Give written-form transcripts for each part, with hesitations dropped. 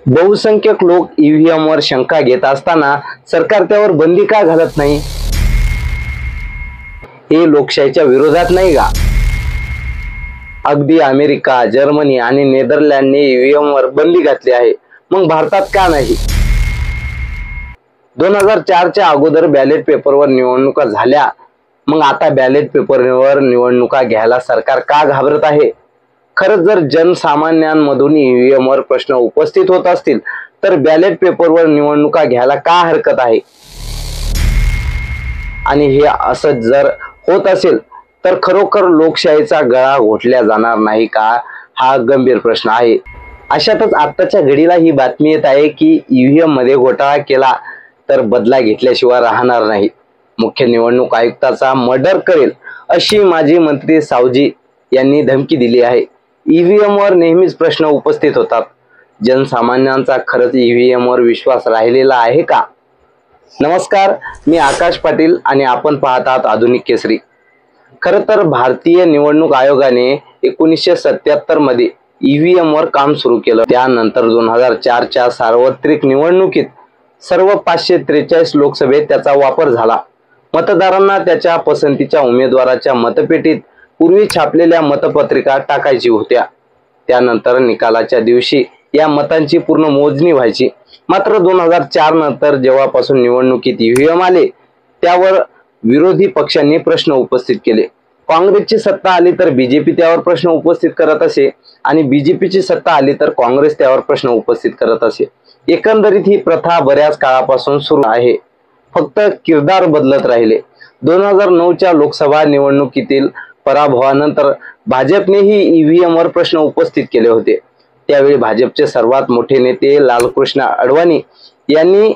बहुसंख्यक लोक ईव्हीएम वर शंका घेत असताना सरकार त्यावर बंदी का घालत नाही? हे लोकशाहीच्या विरोधात नाही का? अगदी अमेरिका, जर्मनी आणि नेदरलँडने ईव्हीएम वर बंदी घातली आहे, मग भारतात का नाही? 2004 च्या अगोदर बॅलेट पेपरवर निवडणुका झाल्या, मग आता बॅलेट पेपरवर निवडणुका घ्यायला सरकार का घाबरत आहे? खरंच जर जनसामान्यांमधून ईव्हीएम वर प्रश्न उपस्थित होत असतील तर बॅलेट पेपरवर निवडणुका घ्यायला का हरकत आहे? आणि हे असं जर होत असेल तर खरोखर लोकशाहीचा गळा घोटला जाणार नाही का? हा गंभीर प्रश्न आहे. अशातच आत्ताच्या घडीला ही बातमी येत आहे की ईव्हीएम मध्ये घोटाळा केला तर बदला घेतल्याशिवाय राहणार नाही. मुख्य निवडणूक आयुक्ताचा मर्डर करेल अशी माजी मंत्री सावजी यांनी धमकी दिली आहे. ईव्हीएम वर नेहमीच प्रश्न उपस्थित होतात. जनसामान्यांचा खरंच ईव्हीएम वर विश्वास राहिलेला आहे का? नमस्कार, मी आकाश पाटील आणि आपण पाहत आहात आधुनिक केसरी. खरं तर भारतीय निवडणूक आयोगाने 1977 मध्ये ईव्हीएम वर काम सुरू केलं. त्यानंतर 2004 च्या सार्वत्रिक निवडणुकीत सर्व 543 लोकसभेत त्याचा वापर झाला. मतदारांना त्याच्या पसंतीच्या उमेदवाराच्या मतपेटीत पूर्वी छापलेल्या मतपत्रिका टाकायची होत्या. त्यानंतर निकालाच्या दिवशी या मतांची पूर्ण मोजणी व्हायची. मात्र 2004 नंतर जेव्हापासून निवडणुकीत ईव्हीएम आले त्यावर विरोधी पक्षांनी प्रश्न उपस्थित केले. काँग्रेसची सत्ता आली तर बीजेपी त्यावर प्रश्न उपस्थित करत असे आणि बीजेपीची सत्ता आली तर काँग्रेस त्यावर प्रश्न उपस्थित करत असे. एकंदरीत ही प्रथा बऱ्याच काळापासून सुरू आहे, फक्त किरदार बदलत राहिले. 2009 च्या लोकसभा निवडणुकीतील पराभवानंतर भाजपनेही ईव्हीएम वर प्रश्न उपस्थित केले होते. त्यावेळी भाजपचे सर्वात मोठे नेते लालकृष्ण अडवाणी यांनी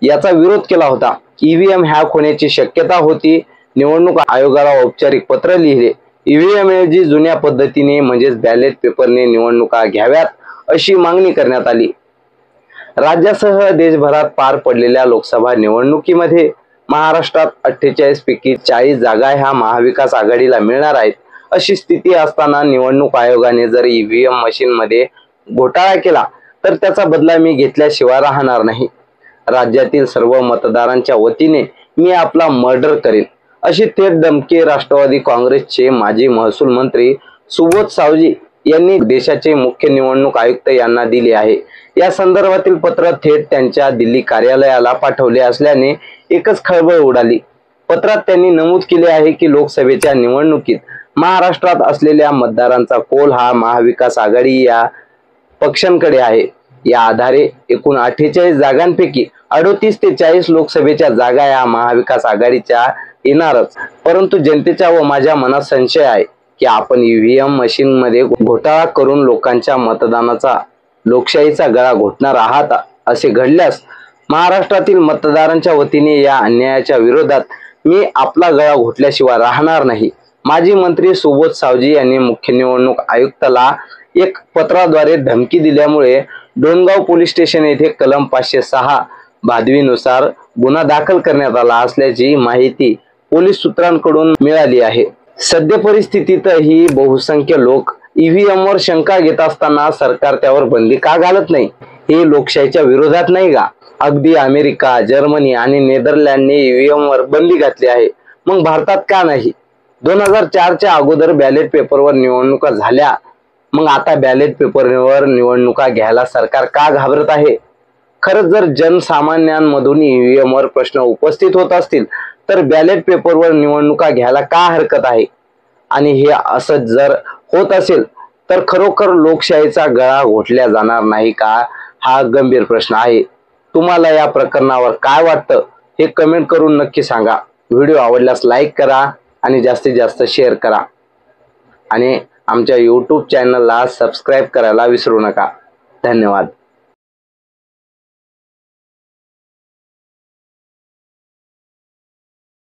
याचा विरोध केला होता. ईव्हीएम हॅक होण्याची शक्यता होती. निवडणूक आयोगाला औपचारिक पत्र लिहिले. ईव्हीएम ऐवजी जुन्या पद्धतीने म्हणजेच बॅलेट पेपरने निवडणुका घ्याव्यात अशी मागणी करण्यात आली. राज्यासह देशभरात पार पडलेल्या लोकसभा निवडणुकीमध्ये महाराष्ट्रात 48 पैकी 40 जागा ह्या महाविकास आघाडीला मिळणार आहेत. अशी स्थिती असताना निवडणूक आयोगाने जर ईव्हीएम मशीन मध्ये घोटाळा केला तर त्याचा बदला मी घेतल्याशिवाय राहणार नाही. राज्यातील सर्व मतदारांच्या वतीने मी आपला मर्डर करेन अशी थेट धमकी राष्ट्रवादी काँग्रेसचे माजी महसूल मंत्री सुबोध सावजी यांनी देशाचे मुख्य निवडणूक आयुक्त यांना दिली आहे. या संदर्भातील पत्र थेट त्यांच्या दिल्ली कार्यालयाला पाठवले असल्याने एकच खळबळ उडाली. पत्रात त्यांनी नमूद केले आहे की लोकसभेच्या निवडणुकीत महाराष्ट्रात असलेल्या मतदारांचा कौल हा महाविकास आघाडी या पक्षांकडे आहे. या आधारे एकूण 48 जागांपैकी 38 ते 40 लोकसभेच्या जागा या महाविकास आघाडीच्या येणारच. परंतु जनतेच्या व माझ्या मनात संशय आहे की आपण ईव्हीएम मशीन मध्ये घोटाळा करून लोकांच्या मतदानाचा लोकशाहीचा गळा घोटणार आहात. असे घडल्यास महाराष्ट्रातील मतदारांच्या वतीने या अन्यायाच्या विरोधात मी आपला गळा घोटल्याशिवाय राहणार नाही. माजी मंत्री सुबोध सावजी यांनी मुख्य निवडणूक आयुक्ताला एक पत्राद्वारे धमकी दिल्यामुळे डोणगाव पोलीस स्टेशन येथे कलम 506 भादवीनुसार गुन्हा दाखल करण्यात आला असल्याची माहिती पोलीस सूत्रांकडून मिळाली आहे. सद्य परिस्थितीतही बहुसंख्य लोक ईव्हीएम वर शंका घेत असताना सरकार त्यावर बंदी का घालत नाही? हे लोकशाहीच्या विरोधात नाही का? अगदी अमेरिका, जर्मनी आणि नेदरलँडने ईव्हीएम वर बंदी घातली आहे, मग भारतात का नाही? 2004 च्या अगोदर बॅलेट पेपरवर निवडणुका झाल्या, मग आता बॅलेट पेपरवर निवडणुका घ्यायला सरकार का घाबरत आहे? खरंच जर जनसामान्यांमधून ईव्हीएम वर प्रश्न उपस्थित होत असतील तर बॅलेट पेपरवर निवडणुका घ्यायला का हरकत आहे? आणि हे असं जर होत असेल तर खरोखर लोकशाहीचा गळा घोटला जाणार नाही का? हा गंभीर प्रश्न आहे. तुम्हाला या प्रकरणावर काय वाटतं हे कमेंट करून नक्की सांगा. व्हिडिओ आवडल्यास लाईक करा आणि जास्तीत जास्त शेअर करा आणि आमच्या YouTube चॅनलला सबस्क्राईब करायला विसरू नका. धन्यवाद.